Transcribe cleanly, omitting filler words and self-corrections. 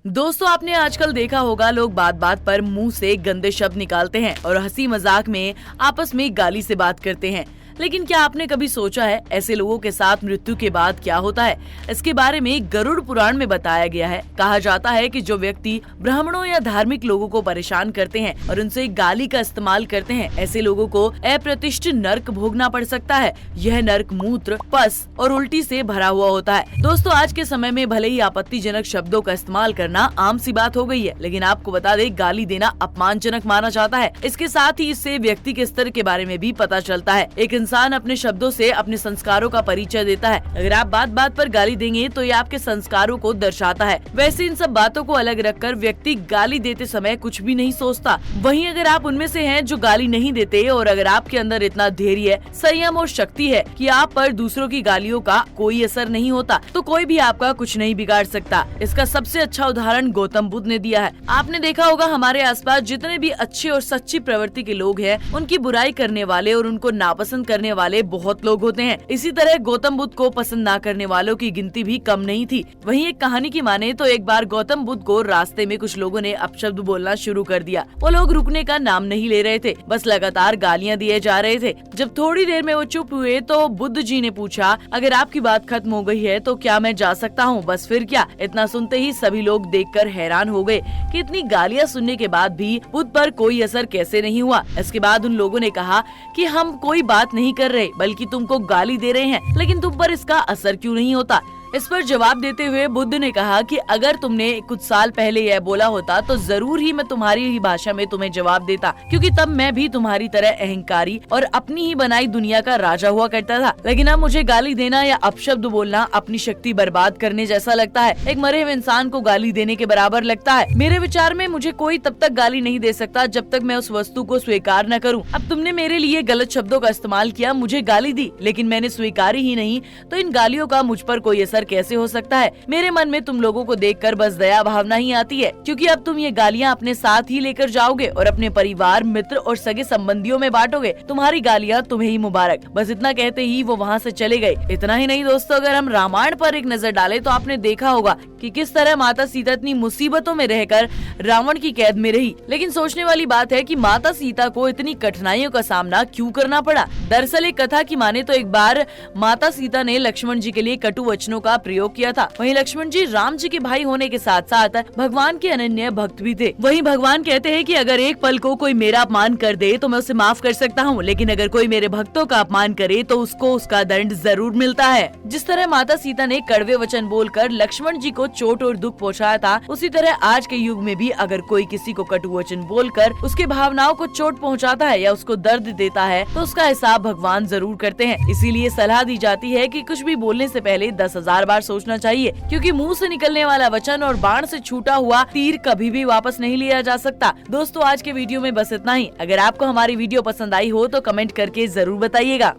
दोस्तों, आपने आजकल देखा होगा लोग बात बात पर मुंह से गंदे शब्द निकालते हैं और हंसी मजाक में आपस में गाली से बात करते हैं। लेकिन क्या आपने कभी सोचा है ऐसे लोगों के साथ मृत्यु के बाद क्या होता है? इसके बारे में गरुड़ पुराण में बताया गया है। कहा जाता है कि जो व्यक्ति ब्राह्मणों या धार्मिक लोगों को परेशान करते हैं और उनसे गाली का इस्तेमाल करते हैं, ऐसे लोगों को अप्रतिष्ठ नर्क भोगना पड़ सकता है। यह नर्क मूत्र, पस और उल्टी से भरा हुआ होता है। दोस्तों, आज के समय में भले ही आपत्तिजनक शब्दों का इस्तेमाल करना आम सी बात हो गई है, लेकिन आपको बता दें, गाली देना अपमानजनक माना जाता है। इसके साथ ही इससे व्यक्ति के स्तर के बारे में भी पता चलता है। एक इंसान अपने शब्दों से अपने संस्कारों का परिचय देता है। अगर आप बात बात पर गाली देंगे तो ये आपके संस्कारों को दर्शाता है। वैसे इन सब बातों को अलग रखकर व्यक्ति गाली देते समय कुछ भी नहीं सोचता। वहीं अगर आप उनमें से हैं जो गाली नहीं देते और अगर आपके अंदर इतना धैर्य, संयम और शक्ति है कि आप पर दूसरों की गालियों का कोई असर नहीं होता, तो कोई भी आपका कुछ नहीं बिगाड़ सकता। इसका सबसे अच्छा उदाहरण गौतम बुद्ध ने दिया है। आपने देखा होगा हमारे आसपास जितने भी अच्छे और सच्ची प्रवृत्ति के लोग हैं, उनकी बुराई करने वाले और उनको नापसंद करने वाले बहुत लोग होते हैं। इसी तरह गौतम बुद्ध को पसंद न करने वालों की गिनती भी कम नहीं थी। वहीं एक कहानी की माने तो एक बार गौतम बुद्ध को रास्ते में कुछ लोगों ने अपशब्द बोलना शुरू कर दिया। वो लोग रुकने का नाम नहीं ले रहे थे, बस लगातार गालियां दिए जा रहे थे। जब थोड़ी देर में वो चुप हुए तो बुद्ध जी ने पूछा, अगर आपकी बात खत्म हो गई है तो क्या मैं जा सकता हूँ? बस फिर क्या? इतना सुनते ही सभी लोग देखकर हैरान हो गए कि इतनी गालियां सुनने के बाद भी बुद्ध पर कोई असर कैसे नहीं हुआ। इसके बाद उन लोगों ने कहा कि हम कोई बात नहीं कर रहे, बल्कि तुमको गाली दे रहे हैं, लेकिन तुम पर इसका असर क्यों नहीं होता? इस पर जवाब देते हुए बुद्ध ने कहा कि अगर तुमने कुछ साल पहले यह बोला होता तो जरूर ही मैं तुम्हारी ही भाषा में तुम्हें जवाब देता, क्योंकि तब मैं भी तुम्हारी तरह अहंकारी और अपनी ही बनाई दुनिया का राजा हुआ करता था। लेकिन अब मुझे गाली देना या अपशब्द बोलना अपनी शक्ति बर्बाद करने जैसा लगता है, एक मरे हुए इंसान को गाली देने के बराबर लगता है। मेरे विचार में मुझे कोई तब तक गाली नहीं दे सकता जब तक मैं उस वस्तु को स्वीकार न करूँ। अब तुमने मेरे लिए गलत शब्दों का इस्तेमाल किया, मुझे गाली दी, लेकिन मैंने स्वीकारी ही नहीं, तो इन गालियों का मुझ पर कोई असर कैसे हो सकता है? मेरे मन में तुम लोगों को देखकर बस दया भावना ही आती है, क्योंकि अब तुम ये गालियां अपने साथ ही लेकर जाओगे और अपने परिवार, मित्र और सगे संबंधियों में बांटोगे। तुम्हारी गालियां तुम्हें ही मुबारक। बस इतना कहते ही वो वहाँ से चले गए। इतना ही नहीं दोस्तों, अगर हम रामायण पर एक नजर डालें तो आपने देखा होगा कि किस तरह माता सीता इतनी मुसीबतों में रहकर रावण की कैद में रही। लेकिन सोचने वाली बात है कि माता सीता को इतनी कठिनाइयों का सामना क्यों करना पड़ा। दरअसल एक कथा की माने तो एक बार माता सीता ने लक्ष्मण जी के लिए कटु वचनों का प्रयोग किया था। वहीं लक्ष्मण जी राम जी के भाई होने के साथ साथ भगवान के अनन्य भक्त भी थे। वहीं भगवान कहते हैं कि अगर एक पल को कोई मेरा अपमान कर दे तो मैं उसे माफ कर सकता हूँ, लेकिन अगर कोई मेरे भक्तों का अपमान करे तो उसको उसका दंड जरूर मिलता है। जिस तरह माता सीता ने कड़वे वचन बोलकर लक्ष्मण जी को चोट और दुख पहुँचाया था, उसी तरह आज के युग में भी अगर कोई किसी को कटु वचन बोलकर उसके भावनाओं को चोट पहुँचाता है या उसको दर्द देता है तो उसका हिसाब भगवान जरूर करते हैं। इसीलिए सलाह दी जाती है कि कुछ भी बोलने से पहले 10,000 बार सोचना चाहिए, क्योंकि मुंह से निकलने वाला वचन और बाण से छूटा हुआ तीर कभी भी वापस नहीं लिया जा सकता। दोस्तों, आज के वीडियो में बस इतना ही। अगर आपको हमारी वीडियो पसंद आई हो तो कमेंट करके जरूर बताइएगा।